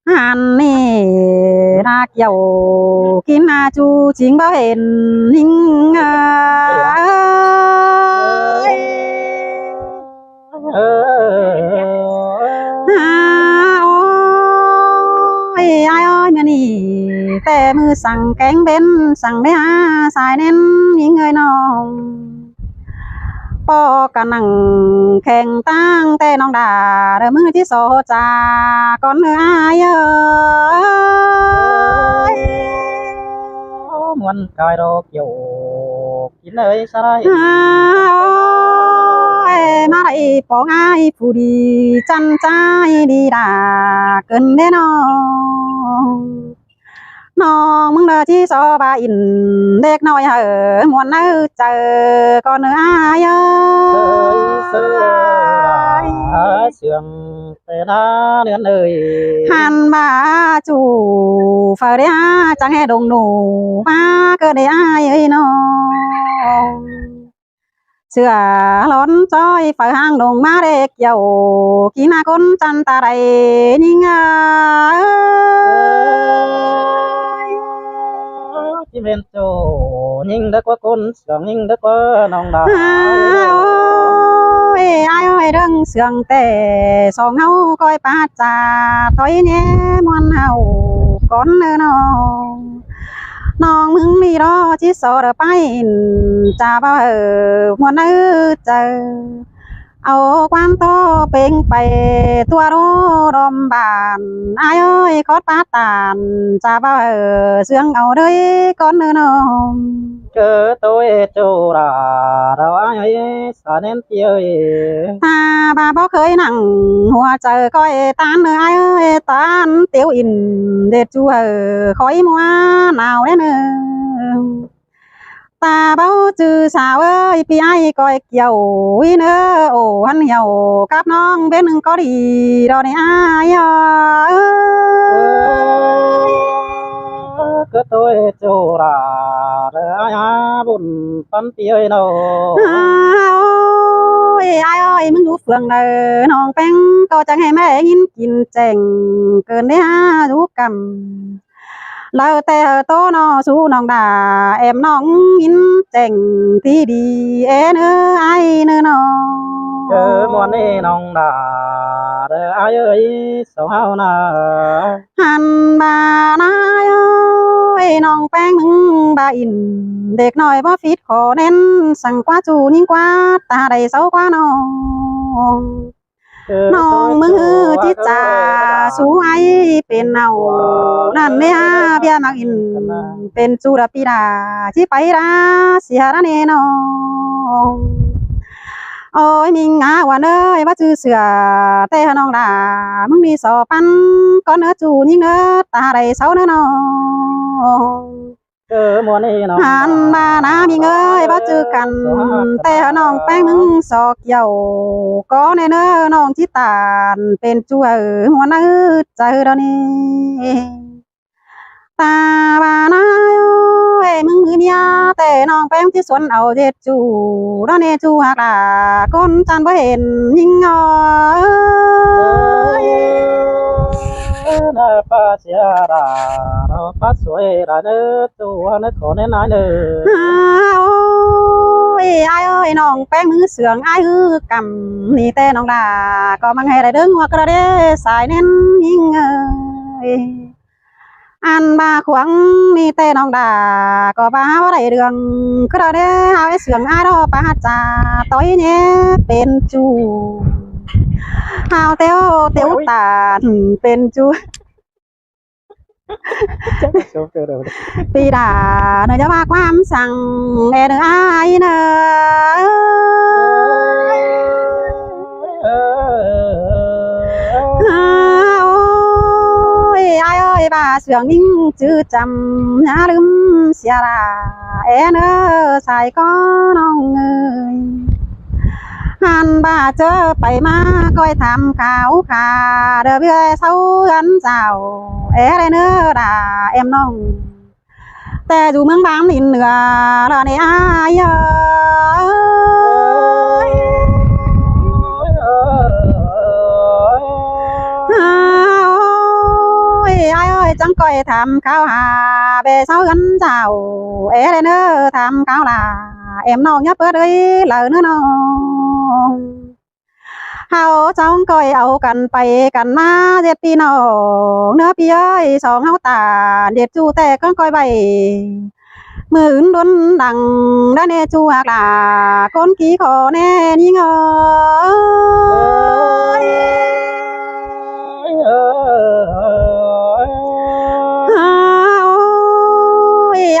hàn nè ra kiểu kín na chu chính bao hẹn hình ôi ai ơi mẹ nì tè mưa sang cánh bên sang bé xài nên những người nó po cả năng khen tăng tè nong đà đời mưa chỉ số cha con ai ơi muốn cài đồ kiểu kín ơi sao đây mà lại bỏ ai phụ đi chăn trai đi đà cơn thế nó mừng đợi chỉ so ba in đẹp nói hở muốn nữ chờ con nữa ai ơi sương tê na đến ơi hàn ba chủ phải đấy chẳng hề đồng nụ ba cơ đấy ai ơi nó xưa lón choi phải hang đồng má đẹp dầu kỹ na con chăn ta đây nhưng chỉ bên chỗ nhưng đã có con sương nhưng đã có nòng đà ôi ai ơi đừng sương tè song hau coi ba cha tối nhé muôn hậu con nó mừng đi đó chỉ sợ được bay cha bao muôn nữ chờ ao quan to bên phải tua đô đom bàn ai ơi có ba tàn cha bao sương ao đấy con nữa nó cơ tôi chỗ là đâu ai ấy sợ nên chơi ta ba bó khơi nặng hoa chờ coi tan nữa ai ơi tan tiêu in để chú khói mua nào đấy nữa ta báo chữ sao ơi pi ai coi kiểu ý nữa ồ hắn hiểu cáp non bên có đi đâu này ai ơi cơ tôi chỗ là ai buồn phân tiêu đâu ai ơiมึงดูเฟืองเลยน้องแป้งก็จะให้แม่ยินกินแจงเกินได้ดูกำเราแต่โตนอสู้น้องด่าแอมน้องยินแจงที่ดีเอ้เนื้อไอ้เนื้อน้อง muốn đi nòng đà ai ơi sao hao naหันบานาเอ้ยน้องแป้งมึงบาอินเด็กน้อยบ่ฟิตขอเน้นสั่งกว่าจูยิ่งกว่าตาได้เศร้ากว่าน้องมึงที่จ่าสู้ไอเป็นเอานั่นเนี่ยเบียมักอินเป็นจูราปีดาที่ไปราเสียระเนน้องโอ้ยมิงอาวันเอ้ยว่าชื่อเสือแต่น้องด่ามึงมีสอปันก้อนเนื้อจูยิ่งเนื้อตาได้เศร้าเนื้อน้องmuốn đi nòng หันมานามีเงยว่าเจอกันแต่น้องแป้งมึงสอกเกี่ยวก็ในเนื้อน้องที่ตาลเป็นจูหัวนื้อใจเรานี่ตาบานาเอ้ยมึงมือเมียแต่น้องแป้งที่สวนเอาเด็ดจูเราเนี่ยจูหักหลาคนจันบ่เห็นยิ่งเอ้ย na pa sia ra nó phát suy ra nữa tu nó có nên nói nữa โอ้ยไอ้เอ้ยน้องแป้งมือเสืองไอ้ฮือกำนี่แต่น้องดาก็มังให้ได้ดึงหัวกระเดสายเน้นยิ่งเอ้ยอันบาขวางนี่แต่น้องดาก็บ้าว่าได้เรื่องกระเดเอาไอ้เสืองไอ้รอป้าจ่าต้อยเนี่ยเป็นจูเอาเตียวตาเป็นจูปีดาเนยจะมาความสั่งเอ็นไอเนยไอ้เอ้ยบาเสียงนิ่งจื้อจำอย่าลืมเสียราเอ็นใส่ก็น้องเอ้ยหันบาเจอไปมาก้อยทำข่าวขาเดือบเบี้ยเศร้ากันเจ้าเอ๋ได้เนื้อด่าเอ็มน้องแต่อยู่เมืองบางนินเหนือเราเนี่ยอ้ายไ ai ơi chẳng coi tham khảo hà về sau gắn chào ế đây nữa tham khảo là em non nhấp ở đây lời nữa non hao trong coi áo cần bay cần ma dệt pi nọ nữa pi ơi song hao tà dệt chu tè con coi bay mưa ứng đốn đằng đã nè chu hạc là con ký khó nè đi ngờ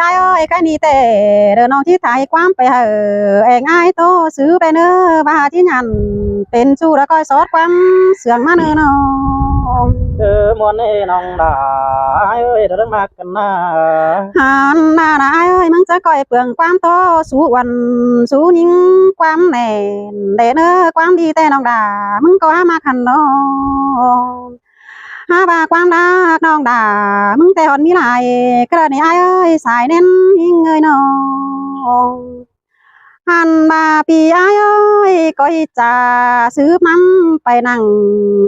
ai ơi cái ni tệ rồiน้องที่ไทยความไปเหอะเองไอ้โตซื้อไปเนอะบาที่ยันเป็นชูแล้วก็ซอสความเสื่องมาเนอะน้อง muôn nong đà ai ơi đã mắc cần na หันมานะไอ้เอ้ยมึงจะก่อยเปลืองความโตสู้วันสู้ยิงความแน่นเดเนอะความดีแต่น้องด่ามึงก็มาขันน้องหาบาความรักน้องด่ามึงแต่หอนมีหลายกระนี่ไอ้เอ้ยสายเน้นยิงเงยน้องหันมาปีไอ้เอ้ยก็จะซื้อน้ำไปนั่ง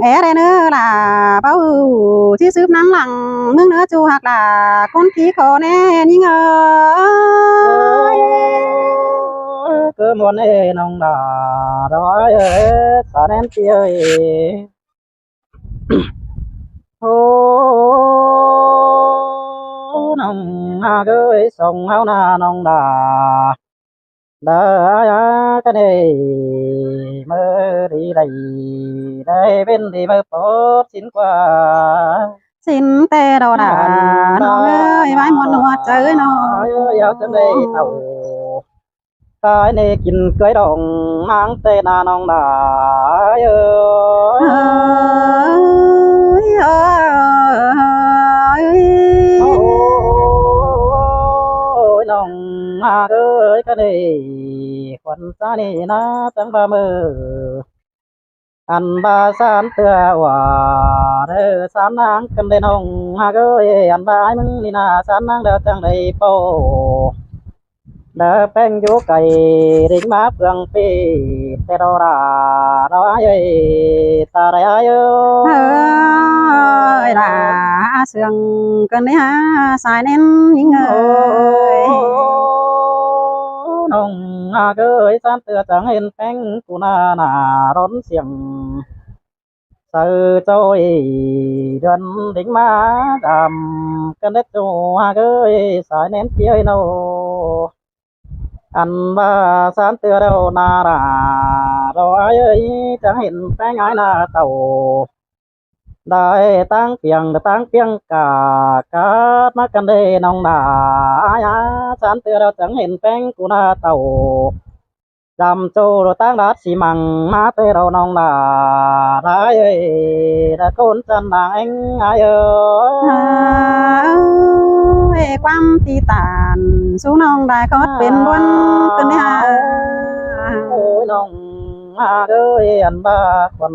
แอร์ได้เนอะล่ะเป้าที่ซื้อน้ำหลังมึงเนื้อจูหักล่ะคนขี้ขอแน่ยิงเอ้ย cứ muôn nong đà đó xa nên chơi ô nong gơi sông áo na nong đà đã cái này mơ đi đây đây bên thì mơ tốt xin qua สินแต่ดอกด่าน้องเอ้ยไว้มวนหัวเจอน้อง giao chân đây tàu cái này kín cưới đồng mang tên là nong đà เอ้ยเอ้ย ôi nong ơi cái này quần xa này na chẳng ba mơ ăn ba san tựa hòa đơ san nang cần đây nong ơi ăn ba ai mừng đi na san nang đơ chẳng đây po đơ beng vô cày đỉnh má phương phi tê đô ra đó ai ta đây ai เอ้ยล่ะเสื่องกันนี่ฮะสายเน้นยิงเอ้ย nong ơi san tựa chẳng hình beng của na na đón xiềng sờ trôi đơn đỉnh má đàm cần đất chu ơi sải nén chơi nâu ăn ba san tựa đâu na ra đâu ai ơi chẳng hình beng ai na tàu đại tăng piang cả cả má cần đây nong đà ai san tựa đâu chẳng hình beng của na tàu đầm châu rồi tăng đát xì măng má tê đâu nong đà ai ơi đã côn chân nàng anh ai ơi ความตีตานสู้น้องได้คอดเป็นบนกันนี่ฮะ ôi nong ơi ăn ba còn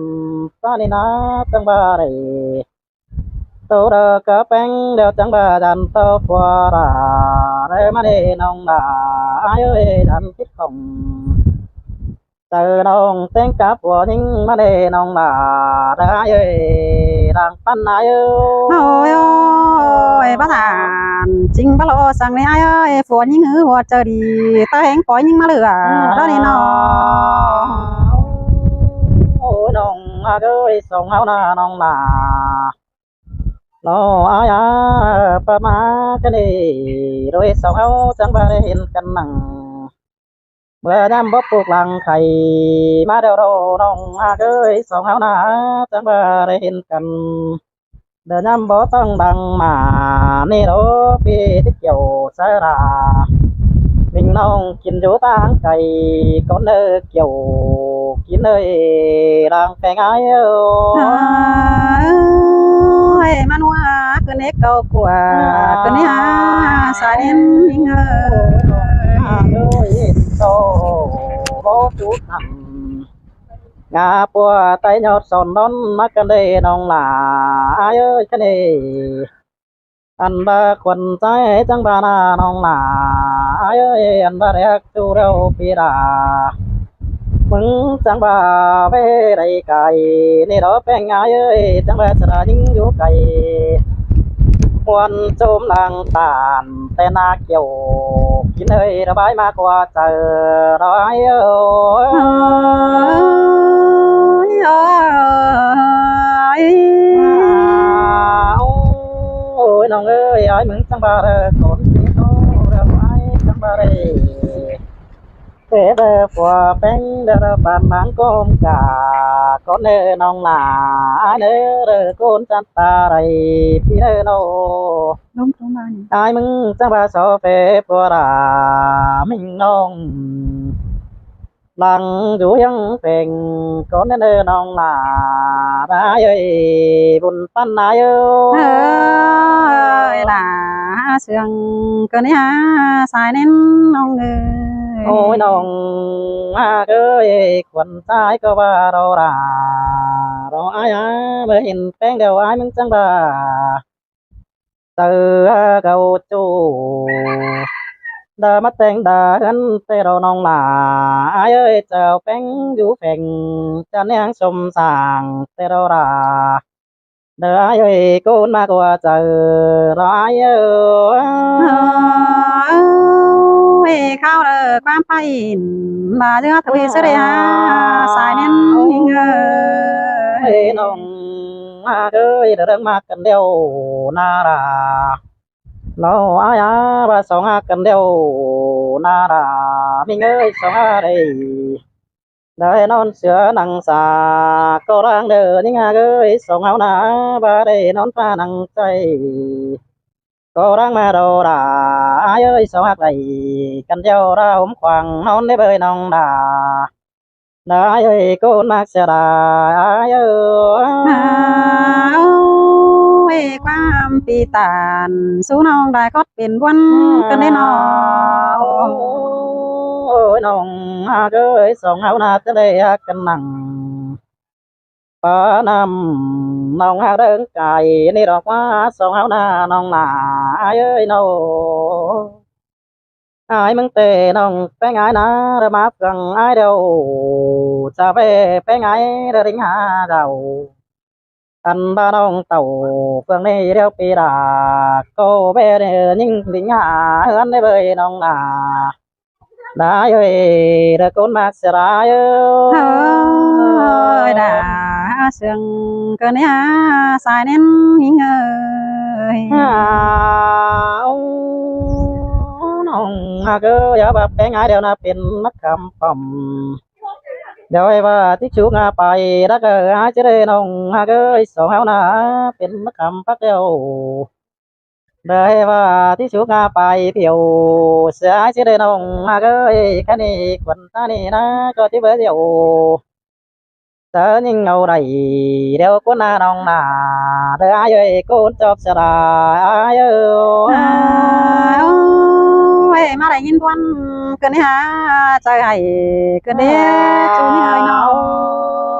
ta đi na tăng ba này tàu đờ cá beng đeo chẳng ba đàn tàu qua ra đây mà đi nong đà ai ơi đàn thích không từ nong tiếng cá của những mà đi nong đà ai ơi đang pan ai ơi โอ้ยโอ้ยประธานจริงปะโลสั่งในไอ้เอ้ยฝนยิงหือหัวเจอดีตาแหงปล่อยยิงมาเหลือแล้วนี่น้อง ôi nong ơi sông áo na nong là nó ai ba má cái này rồi sông áo chẳng ba hiện căn nặng bữa đám bóp buộc lăng khay má đeo đâu nong ơi sông áo na chẳng ba hiện căn đờ nhắm bó tăng bằng mà nê đó phía thích kiểu xa ra mình nong chín chỗ tăng cày con ơi kiểu kín ơi đang phèn ái ơiมันว่าคืนนี้เก่ากว่าคืนนี้ฮะสายเน้นยิงเอ้ย ơi tô bó chút nằm ngà bùa tay nhọt sòn đón mắc cái đây nong là ai ơi cái này ăn ba quần trái chẳng ba na nong là ai ơi ăn ba đẹp chu đâu phi đà mừng chẳng ba về đây cày nè đó bèn ai ơi chẳng ba sẽ là những vô cày มวนโจมนางตาลแต่นาเกี่ยวกินเอ้ยระบายมากกว่าเจอร้อยเอ้ย โอ้ย โอ้ยน้องเอ้ยไอ้มึงจังบาเรคนที่โตเรื่องไอ้จังบาเรเทเดปัวเป็นเดรบานมันก้มกาก็เนน้องหลาเนเรโกนจันตาไรพี่เนโน đúng đúng rồi ไอ้มึงจังบาโซเฟปัวรามิงน้องหลังอยู่ยังเป็นก็เนน้องหลาได้เอ้ยบุญปันนายเอ้ย ơi là sương cơ này xài nên ông người โอ้ยน้องมาเอ้ยควันตายก็ว่าเราด่าเราอายเมื่อเห็นแป้งเดียวอายมึงจังบ่าเตือเกาจูดามาแต่งดากันแต่เราน้องหลาอายเอ้ยเจ้าแป้งอยู่แฝงจะเนียงสมสางแต่เราด่าเด้ออายเอ้ยโกนมากกว่าเจอเราอายเอ้ย ơi khao là quan phải mà đưa thử sẽ đây xài nên người เฮ้ยน้องมาเอ้ยเดินมากันเดียวนาราเราอายบาสองกันเดียวนารามิงเอ้ยสองอะไรได้นอนเสือนังสาก็ร่างเดินยังไงเอ้ยสองเอาหน้าบาได้นอนฟ้านังใจก็ร่างมาโดราเอ้ยสองอะไรกันเดียวเราผมขวางนอนได้เบยน้องดา ได้เอ้ยกูนักเสียดายเอ้ย ơi quan pi tàn số non đại cốt biển quân cái đấy nó โอ้ยน้องเอ้ยสองเอาหน้าจะได้กันนั่งป้านำน้องเดินไก่นี่ดอกว่าสองเอาหน้าน้องหนาเอ้ยน้องai mừng tê nong bé ngái ná rơ máp gần ai đâu cha về bé ngái rơ đính hà đầu anh ba nong tàu phương này đeo pi đà cô bé này nhưng đính hà hơn đấy bơi nong là đã ơi rơ côn mạc sẽ đã ơi đã sương cái này xài nên ngườiน้องก็อย่าแบบแป้งไอเดียวนะเป็นนักคำปั๊มเดี๋ยวไอ้ว่าที่ชูงาไปแล้วก็อาจจะได้น้องก็สองเอานะเป็นนักคำพักเดียวเดี๋ยวไอ้ว่าที่ชูงาไปเที่ยวเสียจะได้น้องก็แค่นี้คนตานี่นะก็ที่เบอร์เดียวเธอยิ่งเอาได้เดี๋ยวคนน่าน้องน่ะเดี๋ยวไอ้คนจบสลายเออ ơi mà lại nhìn quan cái này trời hay cái đấy chú hơi nó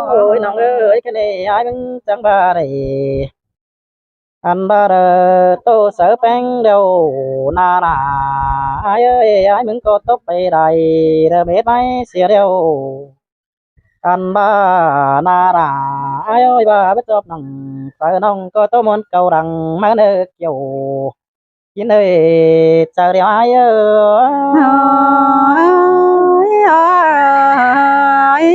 ôiน้องเอ้ยแค่นี้ไอ้มึงจังบาได้อันบาเรโตเสือแป้งเดียวนาหนาไอ้เอ้ยไอ้มึงก็ตบไปได้เดเม็ดไม่เสียเดียวอันบานาหนาไอ้เอ้ยบาไปจบนังเสือน้องก็โตมันเก่าดังมาเนกเกี่ยวกินเอ้ยเจอเดียวไอ้เอ้ย ơi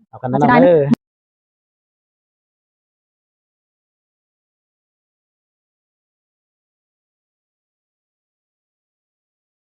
เอากันนะน้องเอ้ย